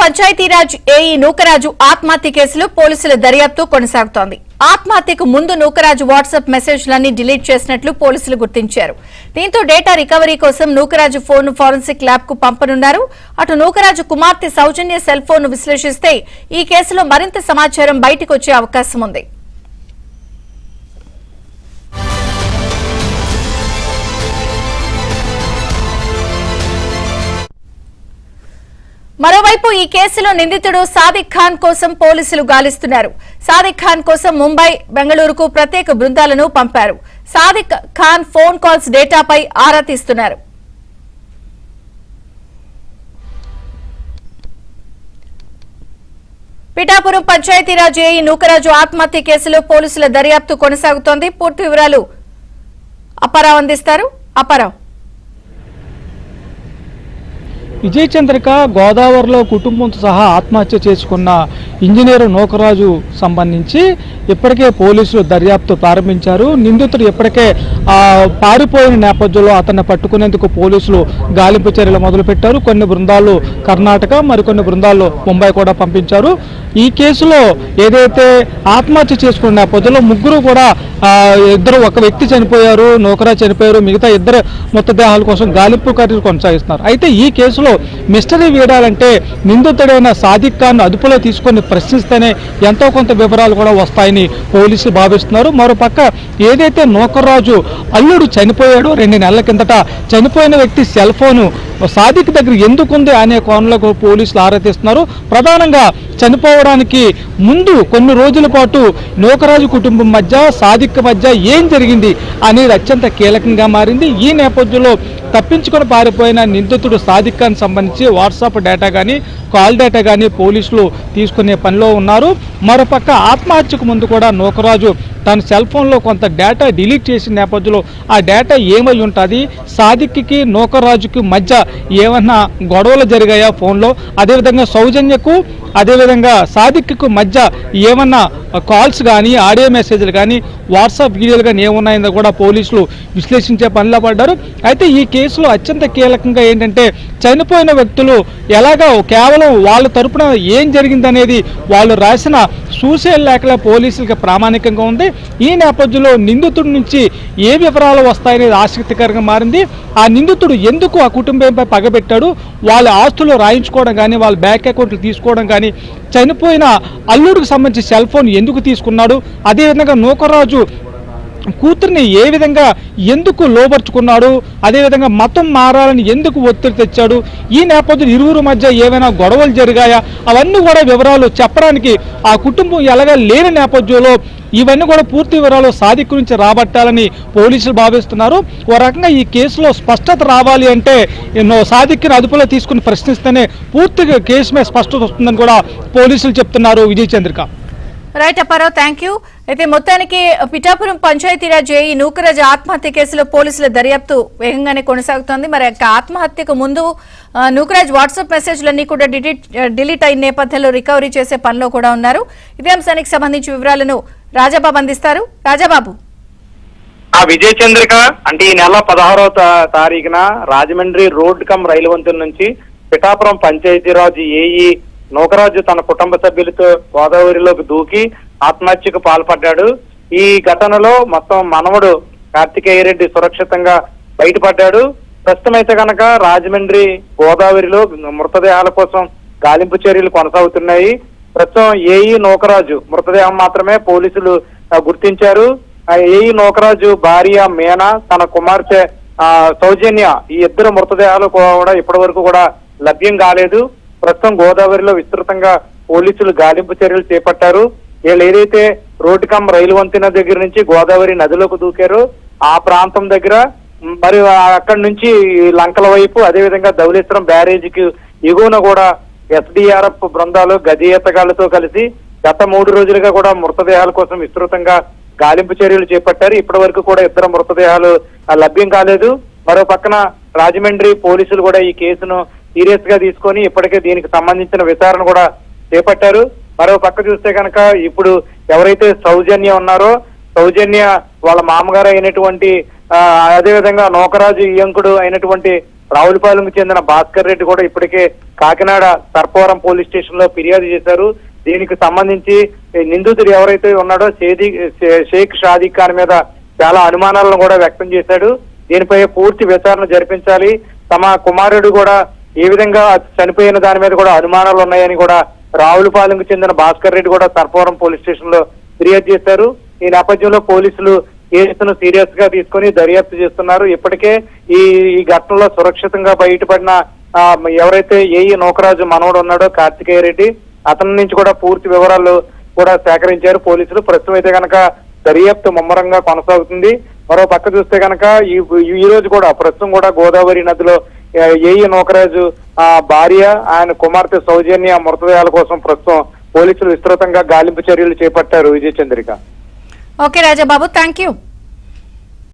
Panchayati Raj AE Nookaraju ఆత్మహత్య కేసులో పోలీసుల దర్యాప్తు కొనసాగుతోంది. ఆత్మహత్యకు ముందు నూకరాజు వాట్సాప్ మెసేజ్లన్నీ డిలీట్ చేసినట్లు పోలీసులు గుర్తించారు. దీంతో డేటా రికవరీ కోసం నూకరాజు ఫోన్ ఫోరెన్సిక్ ల్యాబ్ కు పంపనున్నారు. అటు నూకరాజు కుమార్తె సౌజన్య సెల్ ఫోన్ విశ్లేషిస్తే ఈ కేసులో మరింత సమాచారం బయటకు వచ్చే అవకాశం ఉంది. మరోవైపు ఈ కేసులో నిందితుడు సాదిక్ ఖాన్ కోసం పోలీసులు గాలిస్తున్నారు. సాదిక్ ఖాన్ కోసం ముంబై, బెంగళూరుకు ప్రత్యేక బృందాలను పంపారు. సాదిక్ ఖాన్ ఫోన్ కాల్స్ డేటాపై ఆరా తీస్తున్నారు. పిఠాపురం పంచాయతీరాజ్ ఏఈ నూకరాజు ఆత్మహత్య కేసులో పోలీసుల దర్యాప్తు కొనసాగుతోంది. పూర్తి వివరాలు అప్పారావు అందిస్తారు. అప్పారావు, విజయ చంద్రిక గోదావరిలో కుటుంబంతో సహా ఆత్మహత్య చేసుకున్న ఇంజనీరు నూకరాజు సంబంధించి ఇప్పటికే పోలీసులు దర్యాప్తు ప్రారంభించారు. నిందితుడు ఇప్పటికే పారిపోయిన నేపథ్యంలో అతన్ని పట్టుకునేందుకు పోలీసులు గాలింపు చర్యలు మొదలుపెట్టారు. కొన్ని బృందాలు కర్ణాటక, మరికొన్ని బృందాలు ముంబై కూడా పంపించారు. ఈ కేసులో ఏదైతే ఆత్మహత్య చేసుకున్న నేపథ్యంలో ముగ్గురు కూడా ఇద్దరు, ఒక వ్యక్తి చనిపోయారు, నూకరాజు చనిపోయారు, మిగతా ఇద్దరు మృతదేహాల కోసం గాలింపు చర్యలు కొనసాగిస్తున్నారు. అయితే ఈ కేసులో మిస్టరీ వీడాలంటే నిందితుడైన సాదిక్ ఖాన్ అదుపులో తీసుకొని ప్రశ్నిస్తేనే ఎంతో కొంత వివరాలు కూడా వస్తాయని పోలీసులు భావిస్తున్నారు. మరోపక్క ఏదైతే నూకరాజు అల్లుడు చనిపోయాడో 2 నెలల కిందట, చనిపోయిన వ్యక్తి సెల్ ఫోను సాదిక్ దగ్గర ఎందుకుంది అనే కోణంలో పోలీసులు ఆరా తీస్తున్నారు. ప్రధానంగా చనిపోవడానికి ముందు కొన్ని రోజుల పాటు నూకరాజు కుటుంబం మధ్య, సాదిక్ మధ్య ఏం జరిగింది అనేది అత్యంత కీలకంగా మారింది. ఈ నేపథ్యంలో తప్పించుకొని పారిపోయిన నిందితుడు సాదిక్ ఖాన్ సంబంధించి వాట్సాప్ డేటా కానీ, కాల్ డేటా కానీ పోలీసులు తీసుకునే పనిలో ఉన్నారు. మరోపక్క ఆత్మహత్యకు ముందు కూడా నూకరాజు తన సెల్ ఫోన్లో కొంత డేటా డిలీట్ చేసిన నేపథ్యంలో ఆ డేటా ఏమై ఉంటుంది, సాదిక్కి నూకరాజుకి మధ్య ఏమన్నా గొడవలు జరిగాయా ఫోన్లో, అదేవిధంగా సౌజన్యకు అదేవిధంగా సాదిక్కు మధ్య ఏమన్నా కాల్స్ కానీ, ఆడియో మెసేజ్లు కానీ, వాట్సాప్ వీడియోలు కానీ ఏమున్నాయో కూడా పోలీసులు విశ్లేషించే పనిలో పడ్డారు. అయితే ఈ కేసులో అత్యంత కీలకంగా ఏంటంటే చనిపోయిన వ్యక్తులు ఎలాగా కేవలం వాళ్ళ తరపున ఏం జరిగిందనేది వాళ్ళు రాసిన సూసైడ్ లేఖల పోలీసులకి ప్రామాణికంగా ఉంది. ఈ నేపథ్యంలో నిందితుడి నుంచి ఏ వివరాలు వస్తాయనేది ఆసక్తికరంగా మారింది. ఆ నిందితుడు ఎందుకు ఆ కుటుంబంపై పగబెట్టాడు, వాళ్ళ ఆస్తులు రాయించుకోవడం కానీ, వాళ్ళ బ్యాంక్ అకౌంట్లు తీసుకోవడం కానీ, చనిపోయిన అల్లుడికి సంబంధించి సెల్ ఫోన్ ఎందుకు తీసుకున్నాడు, అదేవిధంగా నూకరాజు కూతుర్ని ఏ విధంగా ఎందుకు లోబర్చుకున్నాడు, అదేవిధంగా మతం మారాలని ఎందుకు ఒత్తిడి తెచ్చాడు, ఈ నేపథ్యంలో ఇరువురు మధ్య ఏమైనా గొడవలు జరిగాయా, అవన్నీ కూడా వివరాలు చెప్పడానికి ఆ కుటుంబం ఎలాగా లేని నేపథ్యంలో ఇవన్నీ కూడా పూర్తి వివరాలు సాదిక్ గురించి రాబట్టాలని పోలీసులు భావిస్తున్నారు. ఓ రకంగా ఈ కేసులో స్పష్టత రావాలి అంటే సాదిక్ని అదుపులో తీసుకుని ప్రశ్నిస్తేనే పూర్తిగా కేసు మీద స్పష్టత వస్తుందని కూడా పోలీసులు చెప్తున్నారు. Vijaya Chandrika. Right Apparao, thank you. అయితే మొత్తానికి పిఠాపురం పంచాయతీరాజ్ ఏఈ నూకరాజు ఆత్మహత్య కేసులో పోలీసుల దర్యాప్తు వేగంగానే కొనసాగుతోంది. మరి ఆత్మహత్యకు ముందు నూకరాజ్ వాట్సాప్ మెసేజ్లన్నీ కూడా డిలీట్ అయిన నేపథ్యంలో రికవరీ చేసే పనిలో కూడా ఉన్నారు. ఇదే అంశానికి సంబంధించి వివరాలను రాజాబాబు అందిస్తారు. రాజాబాబు. విజయ చంద్రిక, అంటే ఈ నెల 16వ తారీఖున రాజమండ్రి రోడ్ కమ్ రైలు వంతెన నుంచి పిఠాపురం పంచాయతీరాజ్ ఏఈ నూకరాజు తన కుటుంబ సభ్యులతో గోదావరిలోకి దూకి ఆత్మహత్యకు పాల్పడ్డాడు. ఈ ఘటనలో మొత్తం మనవడు కార్తికేయ రెడ్డి సురక్షితంగా బయటపడ్డాడు. ప్రస్తుతం అయితే కనుక రాజమండ్రి గోదావరిలో మృతదేహాల కోసం గాలింపు చర్యలు కొనసాగుతున్నాయి. ప్రస్తుతం ఏఈ నూకరాజు మృతదేహం మాత్రమే పోలీసులు గుర్తించారు. ఏఈ నూకరాజు భార్య మీనా, తన కుమార్తె సౌజన్య, ఈ ఇద్దరు మృతదేహాలు కూడా ఇప్పటి వరకు కూడా లభ్యం కాలేదు. ప్రస్తుతం గోదావరిలో విస్తృతంగా పోలీసులు గాలింపు చర్యలు చేపట్టారు. వీళ్ళు ఏదైతే రోడ్డు కమ్ రైలు వంతెన దగ్గర నుంచి గోదావరి నదిలోకి దూకారో ఆ ప్రాంతం దగ్గర, మరి అక్కడి నుంచి లంకల వైపు, అదేవిధంగా ధవళేశ్వరం బ్యారేజీకి ఎగువన కూడా ఎస్డీఆర్ఎఫ్ బృందాలు గది ఈతగాళ్లతో కలిసి గత 3 రోజులుగా కూడా మృతదేహాల కోసం విస్తృతంగా గాలింపు చర్యలు చేపట్టారు. ఇప్పటి వరకు కూడా 2 మృతదేహాలు లభ్యం కాలేదు. మరో పక్కన రాజమండ్రి పోలీసులు కూడా ఈ కేసును సీరియస్ గా తీసుకొని ఇప్పటికే దీనికి సంబంధించిన విచారణ కూడా చేపట్టారు. మరో పక్క చూస్తే కనుక ఇప్పుడు ఎవరైతే సౌజన్య ఉన్నారో, సౌజన్య వాళ్ళ మామగారు అయినటువంటి అదేవిధంగా నూకరాజు ఇయంకుడు అయినటువంటి రావులపాలెంకు చెందిన భాస్కర్ రెడ్డి కూడా ఇప్పటికే కాకినాడ సర్పవరం పోలీస్ స్టేషన్ లో ఫిర్యాదు చేశారు. దీనికి సంబంధించి నిందితుడు ఎవరైతే ఉన్నాడో షేక్ షాదిక్ ఖాన్ మీద చాలా అనుమానాలను కూడా వ్యక్తం చేశాడు. దీనిపై పూర్తి విచారణ జరిపించాలి. తమ కుమారుడు కూడా ఏ విధంగా చనిపోయిన దాని మీద కూడా అనుమానాలు ఉన్నాయని కూడా రావులపాలెంకు చెందిన భాస్కర్ రెడ్డి కూడా సర్పవరం పోలీస్ స్టేషన్ లో ఫిర్యాదు చేశారు. ఈ నేపథ్యంలో పోలీసులు కేసును సీరియస్ గా తీసుకుని దర్యాప్తు చేస్తున్నారు. ఇప్పటికే ఈ ఘటనలో సురక్షితంగా బయటపడిన ఎవరైతే ఏఈ నూకరాజు మనవడు ఉన్నాడో కార్తికేయ రెడ్డి, అతని నుంచి కూడా పూర్తి వివరాలు కూడా సేకరించారు పోలీసులు. ప్రస్తుతం అయితే కనుక దర్యాప్తు ముమ్మరంగా కొనసాగుతుంది. మరో పక్క చూస్తే కనుక ఈ రోజు కూడా ప్రస్తుతం కూడా గోదావరి నదిలో ఏఈ నూకరాజు భార్య, ఆయన కుమార్తె సౌజన్య మృతదేహాల కోసం ప్రస్తుతం పోలీసులు విస్తృతంగా గాలింపు చర్యలు చేపట్టారు. Vijaya Chandrika. Okay Rajababu, thank you.